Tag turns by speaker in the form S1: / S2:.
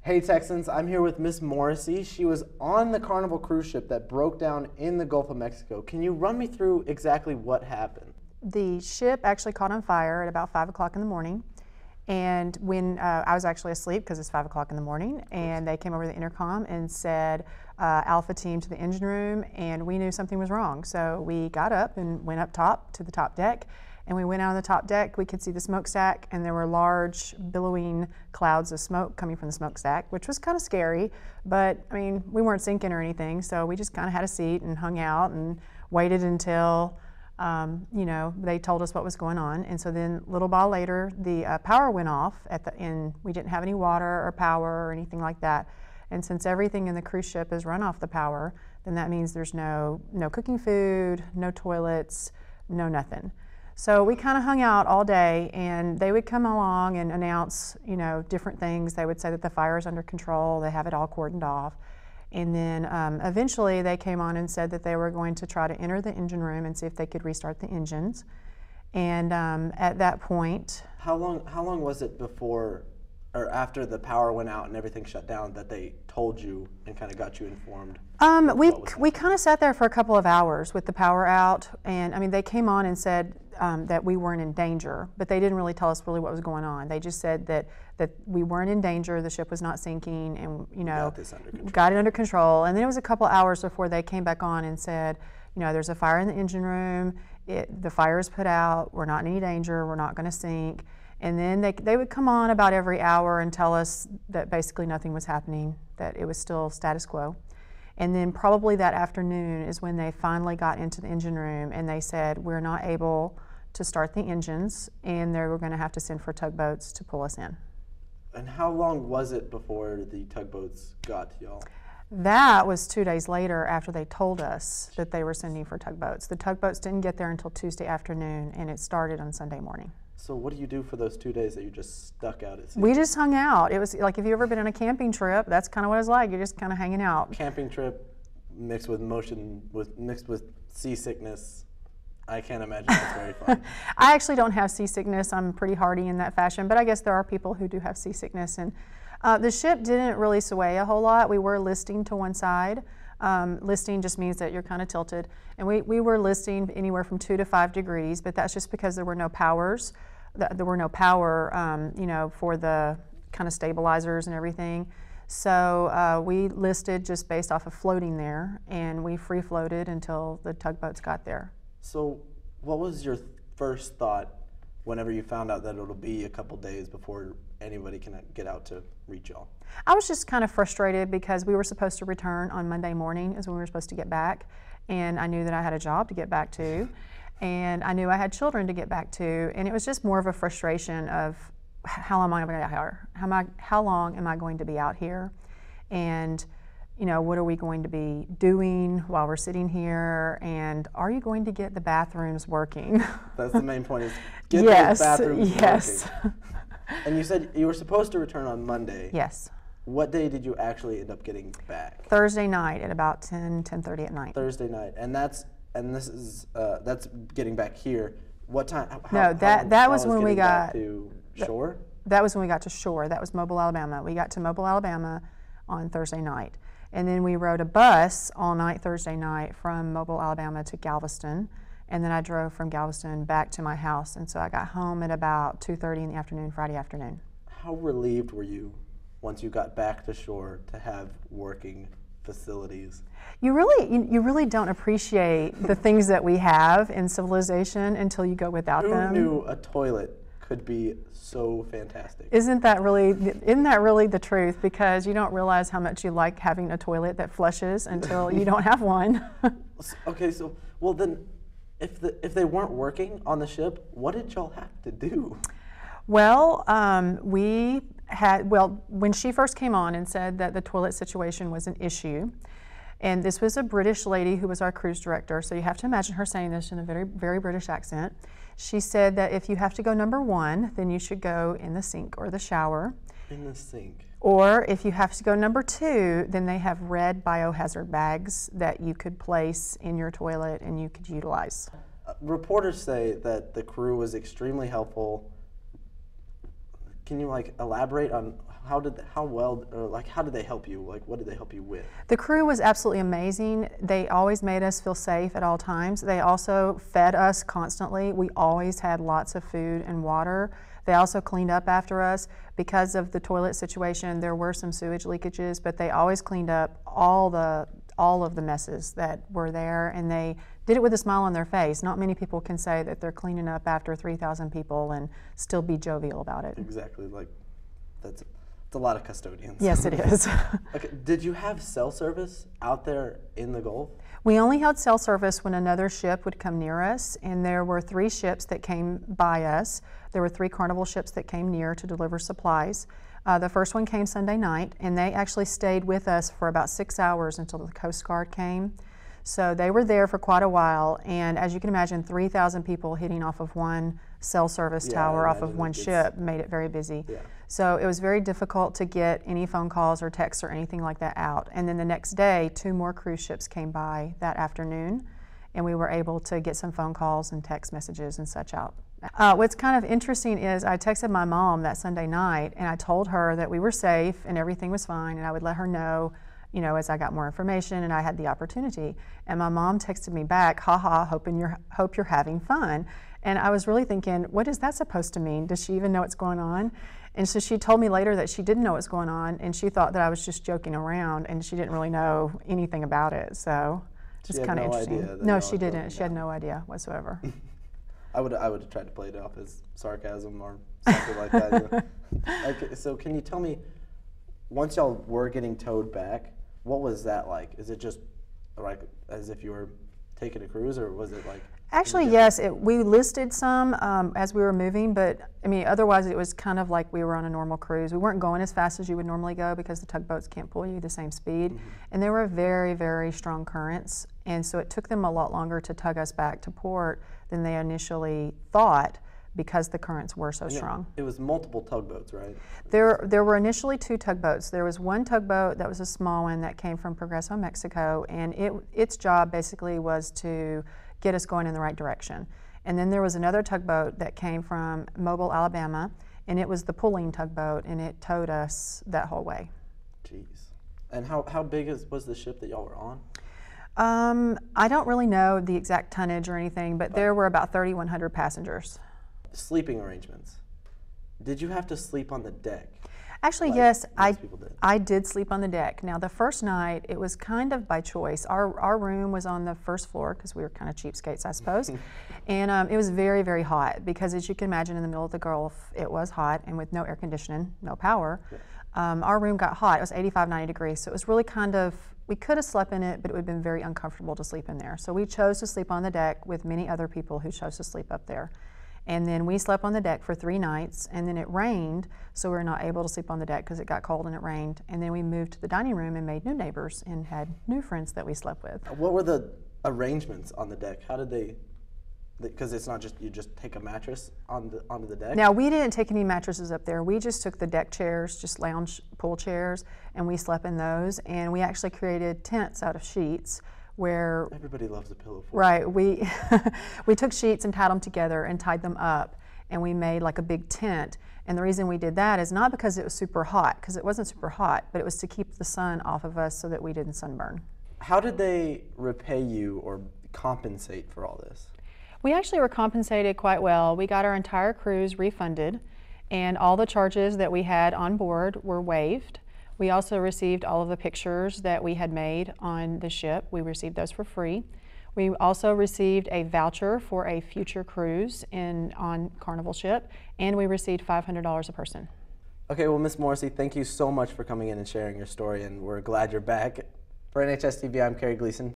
S1: Hey Texans, I'm here with Miss Morrissey. She was on the Carnival Cruise ship that broke down in the Gulf of Mexico. Can you run me through exactly what happened?
S2: The ship actually caught on fire at about 5 o'clock in the morning. And when I was actually asleep because it's 5 o'clock in the morning, and they came over the intercom and said, Alpha team to the engine room, and we knew something was wrong. So we got up and went up top to the top deck, and we went out on the top deck. We could see the smokestack, and there were large billowing clouds of smoke coming from the smokestack, which was kind of scary, but I mean, we weren't sinking or anything, so we just kind of had a seat and hung out and waited until they told us what was going on. And so then a little while later, the power went off at the end. We didn't have any water or power or anything like that. And since everything in the cruise ship is run off the power, then that means there's no cooking food, no toilets, no nothing. So we kind of hung out all day, and they would come along and announce, different things. They would say that the fire is under control, they have it all cordoned off. And then eventually they came on and said that they were going to try to enter the engine room and see if they could restart the engines. And at that point...
S1: How long was it before or after the power went out and everything shut down that they told you and kind of got you informed?
S2: We kind of sat there for a couple of hours with the power out, and I mean, they came on and said that we weren't in danger, but they didn't really tell us really what was going on. They just said that we weren't in danger, the ship was not sinking, and got it under control. And then it was a couple hours before they came back on and said, there's a fire in the engine room, the fire is put out, we're not in any danger, we're not going to sink. And then they would come on about every hour and tell us that basically nothing was happening, that it was still status quo. And then probably that afternoon is when they finally got into the engine room and they said, we're not able to start the engines, and they were going to have to send for tugboats to pull us in.
S1: And how long was it before the tugboats got to y'all?
S2: That was 2 days later after they told us that they were sending for tugboats. The tugboats didn't get there until Tuesday afternoon, and it started on Sunday morning.
S1: So what do you do for those 2 days that you just stuck out at sea?
S2: We just hung out. It was like, if you've ever been on a camping trip, that's kind of what it was like. You're just kind of hanging out.
S1: Camping trip mixed with mixed with seasickness. I can't imagine that's very fun.
S2: I actually don't have seasickness. I'm pretty hardy in that fashion, but I guess there are people who do have seasickness. And the ship didn't really sway a whole lot. We were listing to one side. Listing just means that you're kind of tilted. And we were listing anywhere from 2 to 5 degrees, but that's just because there were no powers. There were no power, for the kind of stabilizers and everything. So we listed just based off of floating there, and we free floated until the tugboats got there.
S1: So what was your first thought whenever you found out that it'll be a couple days before anybody can get out to reach y'all?
S2: I was just kind of frustrated because we were supposed to return on Monday morning is when we were supposed to get back, and I knew that I had a job to get back to, and I knew I had children to get back to, and it was just more of a frustration of how long am I going to be out here? How long am I going to be out here? And what are we going to be doing while we're sitting here? And are you going to get the bathrooms working?
S1: That's the main point, is get those bathrooms working. And you said you were supposed to return on Monday.
S2: Yes.
S1: What day did you actually end up getting back?
S2: Thursday night at about 10:30 at night.
S1: Thursday night, and that's getting back here. What time?
S2: That was when we got
S1: to shore.
S2: That was when we got to shore. That was Mobile, Alabama. We got to Mobile, Alabama on Thursday night, and then we rode a bus all night Thursday night from Mobile, Alabama to Galveston. And then I drove from Galveston back to my house, and so I got home at about 2:30 in the afternoon, Friday afternoon.
S1: How relieved were you once you got back to shore to have working facilities?
S2: You really don't appreciate the things that we have in civilization until you go without them.
S1: Who knew a toilet could be so fantastic?
S2: Isn't that really the truth? Because you don't realize how much you like having a toilet that flushes until you don't have one.
S1: Okay, so then. If they weren't working on the ship, what did y'all have to do?
S2: Well, when she first came on and said that the toilet situation was an issue, and this was a British lady who was our cruise director, so you have to imagine her saying this in a very, very British accent. She said that if you have to go number 1, then you should go in the sink or the shower.
S1: In the sink.
S2: Or if you have to go number 2, then they have red biohazard bags that you could place in your toilet and you could utilize.
S1: Reporters say that the crew was extremely helpful. Can you elaborate on how did they help you? Like, what did they help you with?
S2: The crew was absolutely amazing. They always made us feel safe at all times. They also fed us constantly. We always had lots of food and water. They also cleaned up after us. Because of the toilet situation, there were some sewage leakages, but they always cleaned up all of the messes that were there, and they did it with a smile on their face. Not many people can say that they're cleaning up after 3,000 people and still be jovial about it.
S1: Exactly, like it's a lot of custodians.
S2: Yes, it is.
S1: Okay, did you have cell service out there in the Gulf?
S2: We only had cell service when another ship would come near us, and there were 3 ships that came by us. There were 3 Carnival ships that came near to deliver supplies. The first one came Sunday night, and they actually stayed with us for about 6 hours until the Coast Guard came. So they were there for quite a while, and as you can imagine, 3,000 people hitting off of one cell service tower off of one ship made it very busy.
S1: Yeah.
S2: So it was very difficult to get any phone calls or texts or anything like that out. And then the next day, 2 more cruise ships came by that afternoon, and we were able to get some phone calls and text messages and such out. What's kind of interesting is I texted my mom that Sunday night, and I told her that we were safe and everything was fine, and I would let her know, you know, as I got more information and I had the opportunity. And my mom texted me back, haha, hope you're having fun. And I was really thinking, what is that supposed to mean? Does she even know what's going on? And so she told me later that she didn't know what's going on, and she thought that I was just joking around, and she didn't really know anything about it. So it's kind of interesting. No, she didn't. She had no idea whatsoever.
S1: I would have tried to play it off as sarcasm or something like that. Okay, so can you tell me, once y'all were getting towed back, what was that like? Is it just like as if you were taking a cruise, or was it like?
S2: Actually, yes. We listed some as we were moving, but I mean, otherwise it was kind of like we were on a normal cruise. We weren't going as fast as you would normally go because the tugboats can't pull you the same speed, and there were very, very strong currents, and so it took them a lot longer to tug us back to port than they initially thought because the currents were so strong.
S1: It was multiple tugboats, right?
S2: There were initially 2 tugboats. There was one tugboat that was a small one that came from Progreso, Mexico, and its job basically was to get us going in the right direction. And then there was another tugboat that came from Mobile, Alabama, and it was the pulling tugboat, and it towed us that whole way.
S1: Jeez. And how big was the ship that y'all were on?
S2: I don't really know the exact tonnage or anything, but there were about 3,100 passengers.
S1: Sleeping arrangements. Did you have to sleep on the deck?
S2: Actually, yes, I did sleep on the deck. Now, the first night, it was kind of by choice. Our room was on the first floor because we were kind of cheapskates, I suppose. And it was very, very hot because, as you can imagine, in the middle of the Gulf, it was hot, and with no air conditioning, no power. Our room got hot. It was 85, 90 degrees, so it was really kind of, we could have slept in it, but it would have been very uncomfortable to sleep in there. So we chose to sleep on the deck with many other people who chose to sleep up there. And then we slept on the deck for 3 nights, and then it rained, so we were not able to sleep on the deck because it got cold and it rained. And then we moved to the dining room and made new neighbors and had new friends that we slept with.
S1: What were the arrangements on the deck? How did they, because it's not just, you just take a mattress onto the deck?
S2: Now, we didn't take any mattresses up there. We just took the deck chairs, just lounge pool chairs, and we slept in those. And we actually created tents out of sheets where
S1: everybody loves a pillow fort.
S2: Right, we took sheets and tied them together and tied them up, and we made like a big tent. And the reason we did that is not because it was super hot, because it wasn't super hot, but it was to keep the sun off of us so that we didn't sunburn.
S1: How did they repay you or compensate for all this?
S2: We actually were compensated quite well. We got our entire cruise refunded, and all the charges that we had on board were waived. We also received all of the pictures that we had made on the ship. We received those for free. We also received a voucher for a future cruise on Carnival ship, and we received $500 a person.
S1: Okay, well, Ms. Morrissey, thank you so much for coming in and sharing your story, and we're glad you're back. For NHSTV, I'm Kerry Gleason.